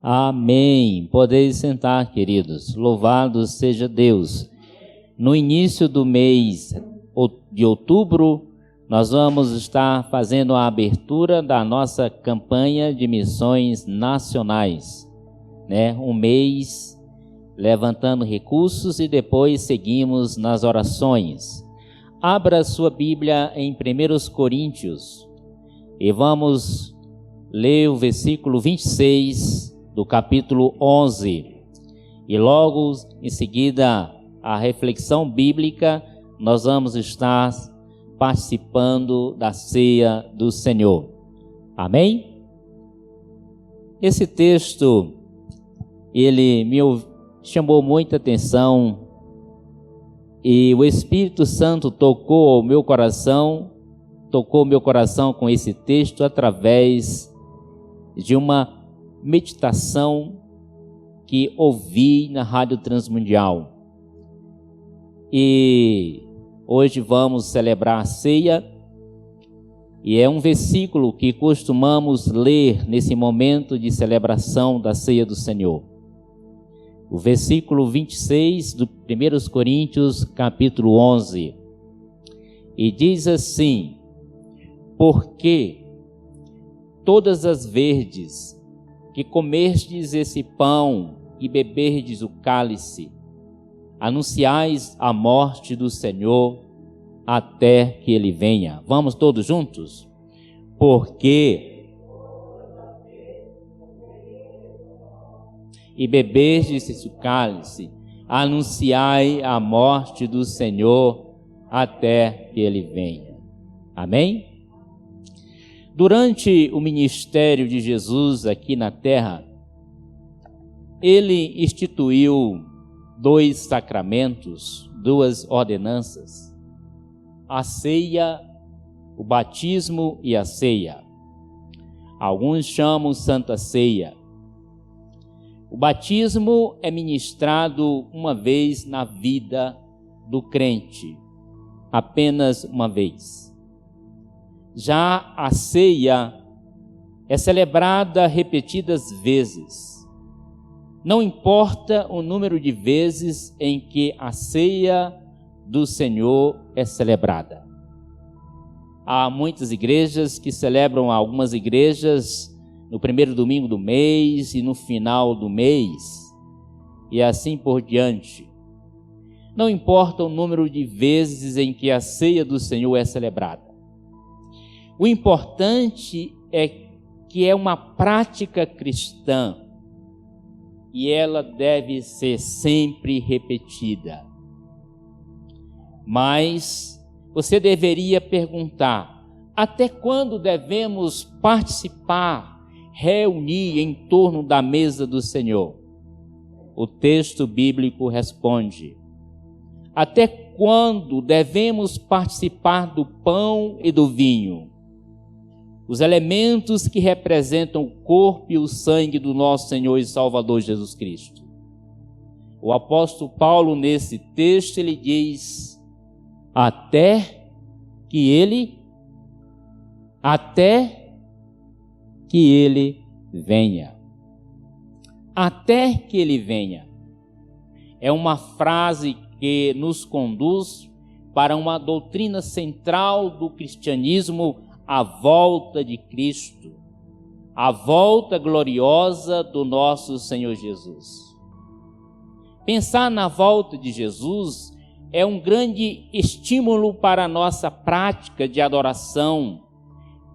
Amém. Podeis sentar, queridos. Louvado seja Deus. No início do mês de outubro, nós vamos estar fazendo a abertura da nossa campanha de missões nacionais, Um mês levantando recursos e depois seguimos nas orações. Abra sua Bíblia em 1 Coríntios e vamos ler o versículo 26 do capítulo 11. E logo em seguida a reflexão bíblica, nós vamos estar participando da ceia do Senhor. Amém? Esse texto, ele me chamou muita atenção e o Espírito Santo tocou meu coração com esse texto através de uma meditação que ouvi na Rádio Transmundial. E hoje vamos celebrar a ceia, e é um versículo que costumamos ler nesse momento de celebração da ceia do Senhor. O versículo 26 do 1 Coríntios, capítulo 11. E diz assim: porque todas as vezes que comerdes esse pão e beberdes o cálice, anunciais a morte do Senhor até que Ele venha. Vamos todos juntos? Porque e beberdes esse cálice, anunciai a morte do Senhor até que Ele venha. Amém? Durante o ministério de Jesus aqui na terra, Ele instituiu 2 sacramentos, 2 ordenanças: a ceia, o batismo e a ceia. Alguns chamam Santa Ceia. O batismo é ministrado uma vez na vida do crente, apenas uma vez. Já a ceia é celebrada repetidas vezes. Não importa o número de vezes em que a ceia do Senhor é celebrada. Há muitas igrejas que celebram, algumas igrejas no primeiro domingo do mês e no final do mês, e assim por diante. Não importa o número de vezes em que a ceia do Senhor é celebrada. O importante é que é uma prática cristã e ela deve ser sempre repetida. Mas você deveria perguntar: até quando devemos participar, reunir em torno da mesa do Senhor? O texto bíblico responde: até quando devemos participar do pão e do vinho? Os elementos que representam o corpo e o sangue do nosso Senhor e Salvador Jesus Cristo. O apóstolo Paulo, nesse texto, ele diz: até que ele venha. Até que ele venha. É uma frase que nos conduz para uma doutrina central do cristianismo, a volta de Cristo, a volta gloriosa do nosso Senhor Jesus. Pensar na volta de Jesus é um grande estímulo para a nossa prática de adoração,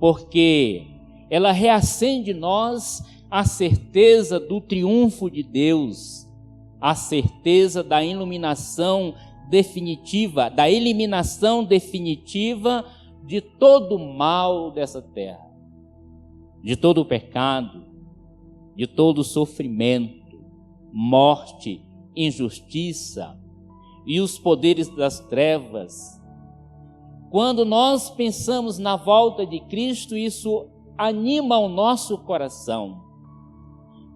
porque ela reacende em nós a certeza do triunfo de Deus, a certeza da iluminação definitiva, da eliminação definitiva de todo o mal dessa terra, de todo o pecado, de todo o sofrimento, morte, injustiça e os poderes das trevas. Quando nós pensamos na volta de Cristo, isso anima o nosso coração,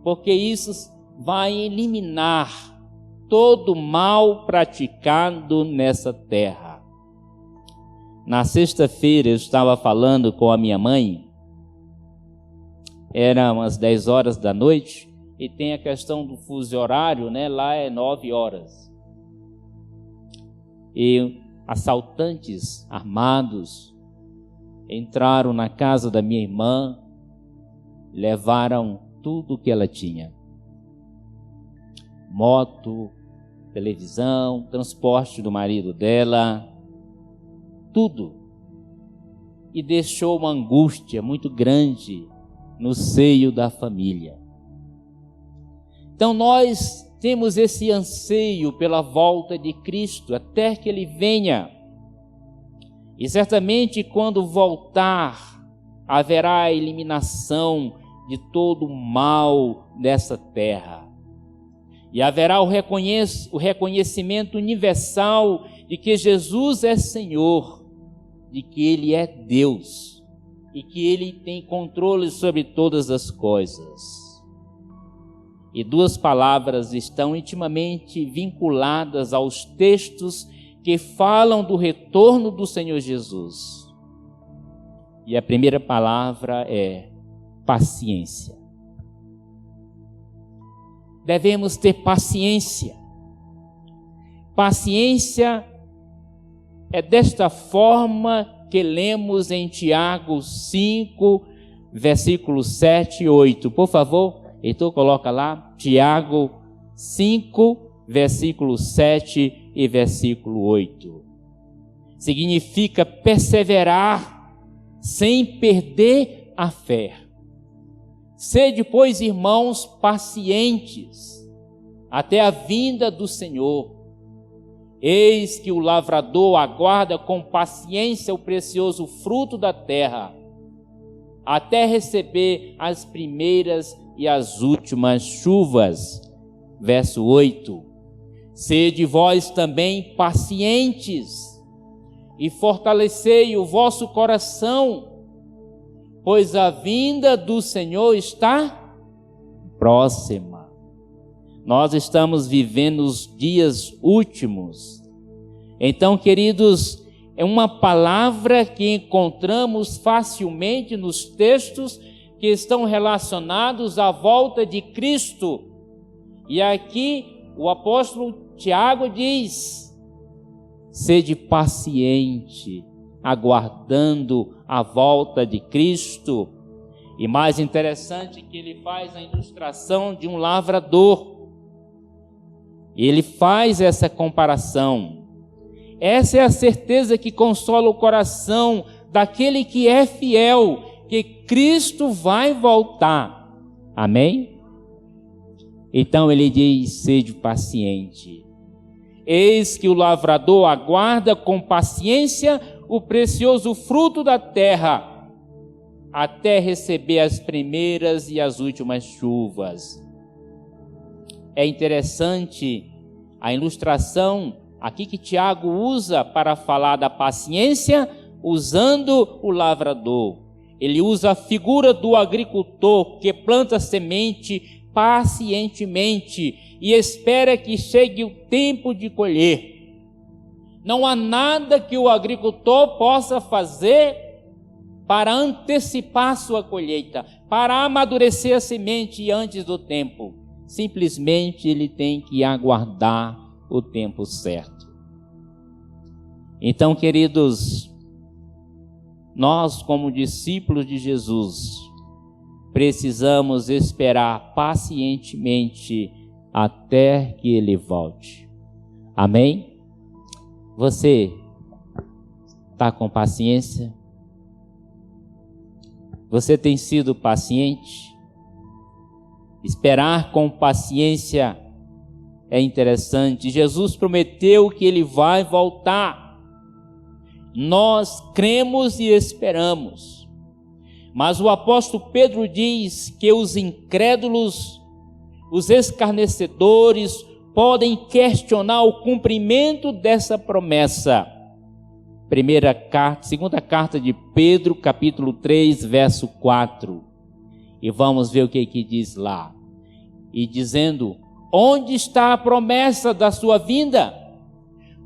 porque isso vai eliminar todo o mal praticado nessa terra. Na sexta-feira eu estava falando com a minha mãe, eram umas 10 horas da noite, e tem a questão do fuso horário, né? Lá é 9 horas. E assaltantes armados entraram na casa da minha irmã, levaram tudo o que ela tinha. Moto, televisão, transporte do marido dela, tudo. E deixou uma angústia muito grande no seio da família. Então nós temos esse anseio pela volta de Cristo, até que Ele venha. E certamente quando voltar, haverá a eliminação de todo o mal dessa terra. E haverá o reconhecimento universal de que Jesus é Senhor, de que Ele é Deus e que Ele tem controle sobre todas as coisas. E duas palavras estão intimamente vinculadas aos textos que falam do retorno do Senhor Jesus. E a primeira palavra é paciência. Devemos ter paciência. Paciência é desta forma que lemos em Tiago 5, versículos 7 e 8. Por favor, Heitor, coloca lá, Tiago 5, versículo 7 e versículo 8. Significa perseverar sem perder a fé. Sede, pois, irmãos, pacientes até a vinda do Senhor. Eis que o lavrador aguarda com paciência o precioso fruto da terra, até receber as primeiras e as últimas chuvas. Verso 8. Sede vós também pacientes e fortalecei o vosso coração, pois a vinda do Senhor está próxima. Nós estamos vivendo os dias últimos. Então, queridos, é uma palavra que encontramos facilmente nos textos que estão relacionados à volta de Cristo. E aqui o apóstolo Tiago diz: sede paciente, aguardando a volta de Cristo. E mais interessante que ele faz a ilustração de um lavrador. Ele faz essa comparação. Essa é a certeza que consola o coração daquele que é fiel, que Cristo vai voltar. Amém? Então ele diz: sede paciente. Eis que o lavrador aguarda com paciência o precioso fruto da terra, até receber as primeiras e as últimas chuvas. É interessante a ilustração aqui que Tiago usa para falar da paciência, usando o lavrador. Ele usa a figura do agricultor que planta semente pacientemente e espera que chegue o tempo de colher. Não há nada que o agricultor possa fazer para antecipar sua colheita, para amadurecer a semente antes do tempo. Simplesmente ele tem que aguardar o tempo certo. Então, queridos, nós, como discípulos de Jesus, precisamos esperar pacientemente até que Ele volte. Amém? Você está com paciência? Você tem sido paciente? Esperar com paciência é interessante. Jesus prometeu que Ele vai voltar. Nós cremos e esperamos. Mas o apóstolo Pedro diz que os incrédulos, os escarnecedores, podem questionar o cumprimento dessa promessa. Segunda carta de Pedro, capítulo 3, verso 4. E vamos ver o que diz lá. E dizendo: onde está a promessa da sua vinda?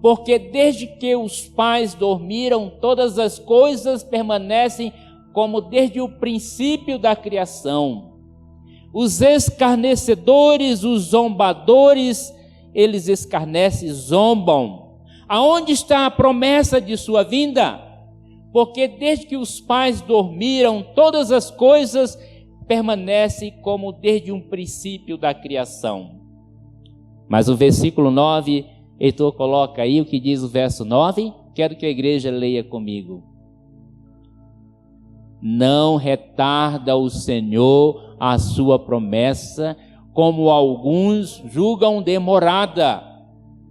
Porque desde que os pais dormiram, todas as coisas permanecem como desde o princípio da criação. Os escarnecedores, os zombadores, eles escarnecem e zombam. Aonde está a promessa de sua vinda? Porque desde que os pais dormiram, todas as coisas permanecem como desde um princípio da criação. Mas o versículo 9, Heitor coloca aí o que diz o verso 9. Quero que a igreja leia comigo. Não retarda o Senhor a sua promessa, como alguns julgam demorada.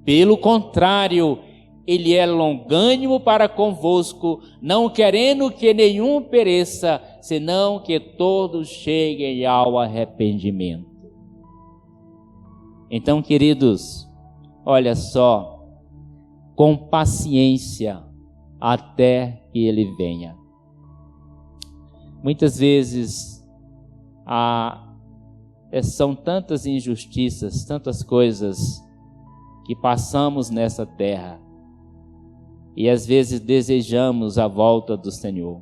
Pelo contrário, Ele é longânimo para convosco, não querendo que nenhum pereça, senão que todos cheguem ao arrependimento. Então, queridos, olha só, com paciência até que Ele venha. Muitas vezes são tantas injustiças, tantas coisas que passamos nessa terra e às vezes desejamos a volta do Senhor.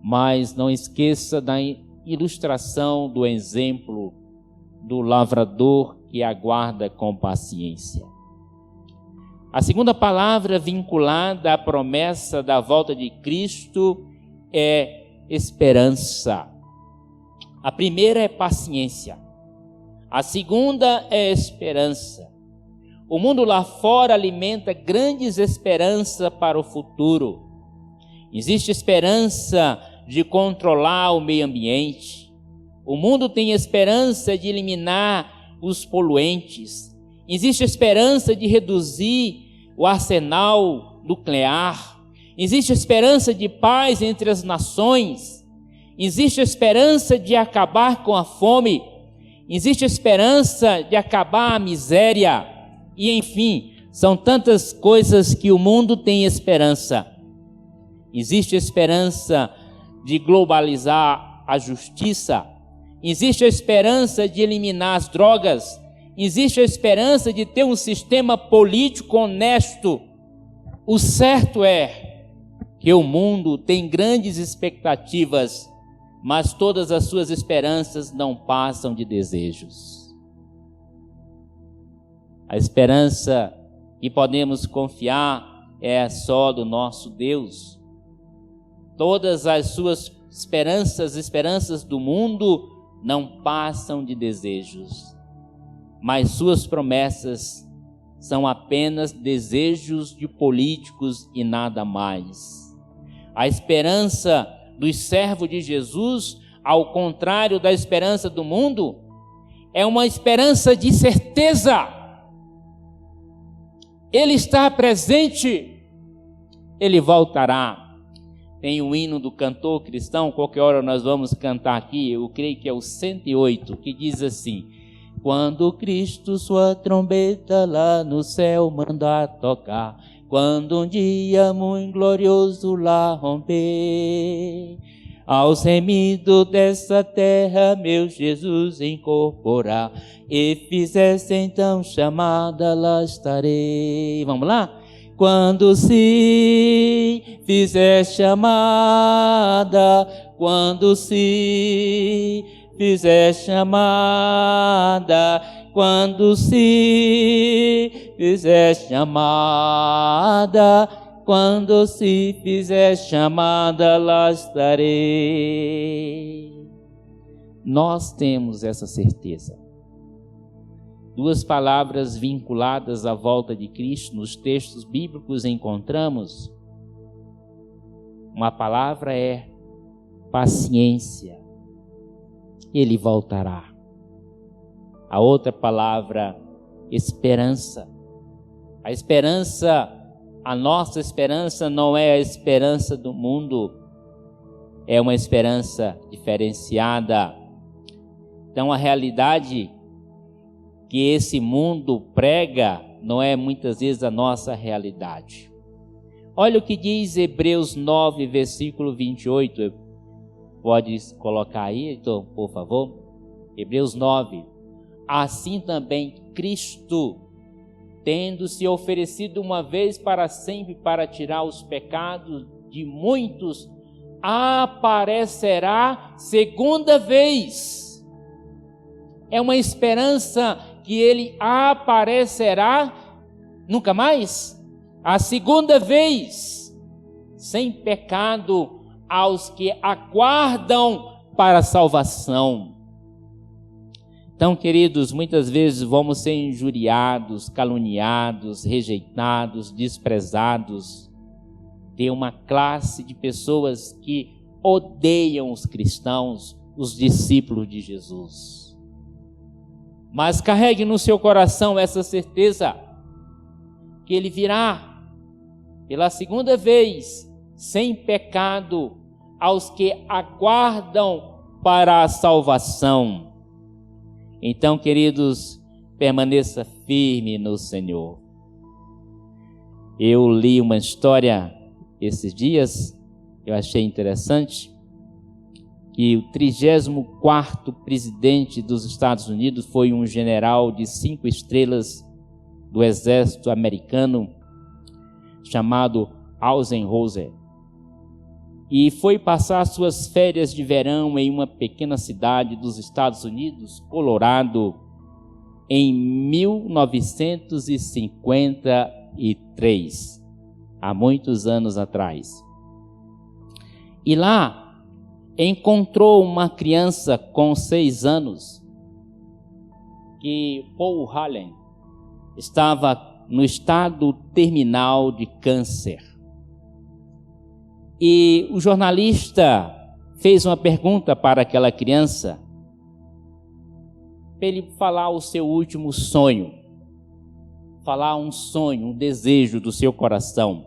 Mas não esqueça da ilustração do exemplo do lavrador que aguarda com paciência. A segunda palavra vinculada à promessa da volta de Cristo é esperança. A primeira é paciência. A segunda é esperança. O mundo lá fora alimenta grandes esperanças para o futuro. Existe esperança de controlar o meio ambiente. O mundo tem esperança de eliminar os poluentes. Existe esperança de reduzir o arsenal nuclear. Existe esperança de paz entre as nações. Existe esperança de acabar com a fome. Existe esperança de acabar a miséria. E enfim, são tantas coisas que o mundo tem esperança. Existe esperança de globalizar a justiça. Existe a esperança de eliminar as drogas. Existe a esperança de ter um sistema político honesto. O certo é que o mundo tem grandes expectativas, mas todas as suas esperanças não passam de desejos. A esperança que podemos confiar é só do nosso Deus. Todas as suas esperanças do mundo não passam de desejos, mas suas promessas são apenas desejos de políticos e nada mais. A esperança dos servos de Jesus, ao contrário da esperança do mundo, é uma esperança de certeza. Ele está presente, Ele voltará. Tem um hino do cantor cristão, qualquer hora nós vamos cantar aqui, eu creio que é o 108, que diz assim: quando Cristo sua trombeta lá no céu mandar tocar, quando um dia muito glorioso lá romper, aos remidos dessa terra meu Jesus incorporar, e fizesse então chamada, lá estarei. Vamos lá? Quando se fizer chamada, quando se fizer chamada, quando se fizer chamada, quando se fizer chamada, lá estarei. Nós temos essa certeza. Duas palavras vinculadas à volta de Cristo nos textos bíblicos encontramos. Uma palavra é paciência. Ele voltará. A outra palavra, esperança. A esperança, a nossa esperança não é a esperança do mundo, é uma esperança diferenciada. Então a realidade que esse mundo prega não é muitas vezes a nossa realidade. Olha o que diz Hebreus 9, versículo 28. Pode colocar aí, então, por favor. Hebreus 9. Assim também Cristo, tendo se oferecido uma vez para sempre para tirar os pecados de muitos, aparecerá segunda vez, é uma esperança que ele aparecerá nunca mais, a segunda vez, sem pecado, aos que aguardam para a salvação. Então, queridos, muitas vezes vamos ser injuriados, caluniados, rejeitados, desprezados. Tem uma classe de pessoas que odeiam os cristãos, os discípulos de Jesus. Mas carregue no seu coração essa certeza que ele virá pela segunda vez, sem pecado, aos que aguardam para a salvação. Então, queridos, permaneça firme no Senhor. Eu li uma história esses dias, eu achei interessante, que o 34º presidente dos Estados Unidos foi um general de 5 estrelas do exército americano, chamado Eisenhower. E foi passar suas férias de verão em uma pequena cidade dos Estados Unidos, Colorado, em 1953, há muitos anos atrás. E lá encontrou uma criança com 6 anos, que Paul Hallen estava no estado terminal de câncer. E o jornalista fez uma pergunta para aquela criança, para ele falar o seu último sonho, falar um sonho, um desejo do seu coração.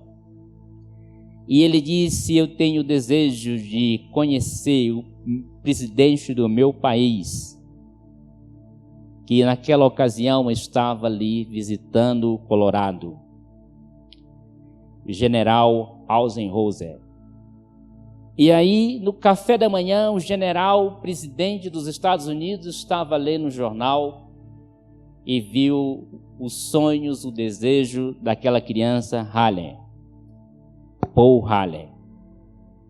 E ele disse: eu tenho o desejo de conhecer o presidente do meu país, que naquela ocasião estava ali visitando o Colorado, o general Eisenhower. E aí, no café da manhã, o general, presidente dos Estados Unidos, estava lendo o jornal e viu os sonhos, o desejo daquela criança, Hallen, Paul Hallen.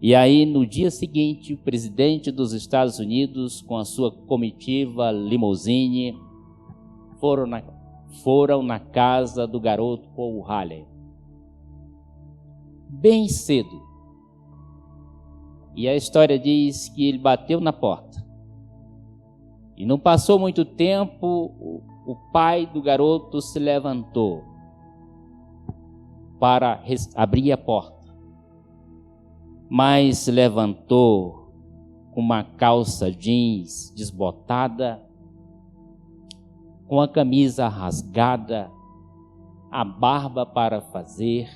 E aí, no dia seguinte, o presidente dos Estados Unidos, com a sua comitiva limousine, foram na casa do garoto Paul Hallen. Bem cedo. E a história diz que ele bateu na porta. E não passou muito tempo, o pai do garoto se levantou para abrir a porta. Mas se levantou com uma calça jeans desbotada, com a camisa rasgada, a barba para fazer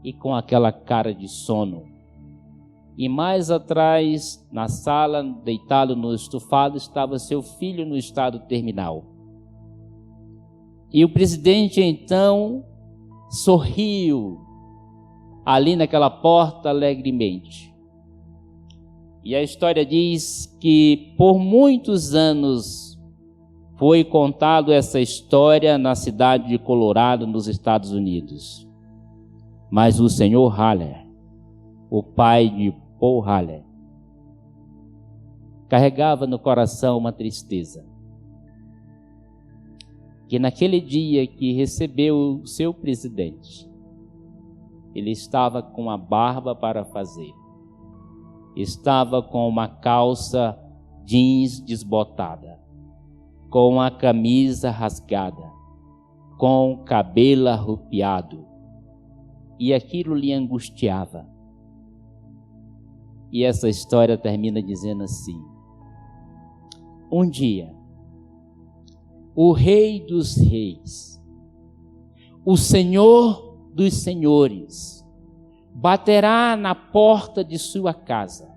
e com aquela cara de sono. E mais atrás, na sala, deitado no estofado, estava seu filho no estado terminal. E o presidente então sorriu ali naquela porta alegremente. E a história diz que por muitos anos foi contado essa história na cidade de Colorado, nos Estados Unidos. Mas o senhor Haller, o pai de Paul Hallen, carregava no coração uma tristeza, que naquele dia que recebeu o seu presidente, ele estava com a barba para fazer, estava com uma calça jeans desbotada, com a camisa rasgada, com o cabelo arrupiado, e aquilo lhe angustiava. E essa história termina dizendo assim: um dia, o Rei dos Reis, o Senhor dos Senhores, baterá na porta de sua casa.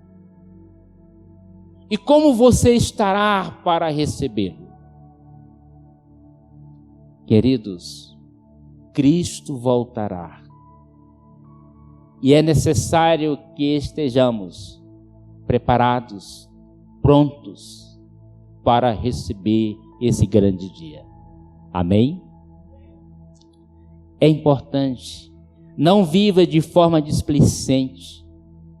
E como você estará para recebê-lo? Queridos, Cristo voltará. E é necessário que estejamos preparados, prontos para receber esse grande dia. Amém? É importante, não viva de forma displicente,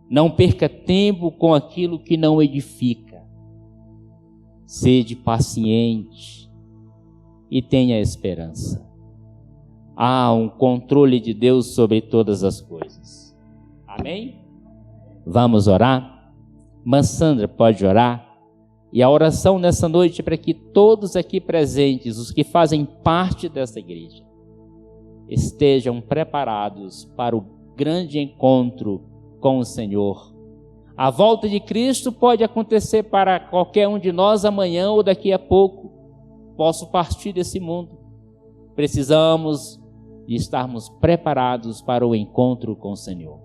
não perca tempo com aquilo que não edifica. Sede paciente e tenha esperança. Há um controle de Deus sobre todas as coisas. Amém? Vamos orar? Irmã Sandra pode orar? E a oração nessa noite é para que todos aqui presentes, os que fazem parte dessa igreja, estejam preparados para o grande encontro com o Senhor. A volta de Cristo pode acontecer para qualquer um de nós amanhã ou daqui a pouco. Posso partir desse mundo. Precisamos de estarmos preparados para o encontro com o Senhor.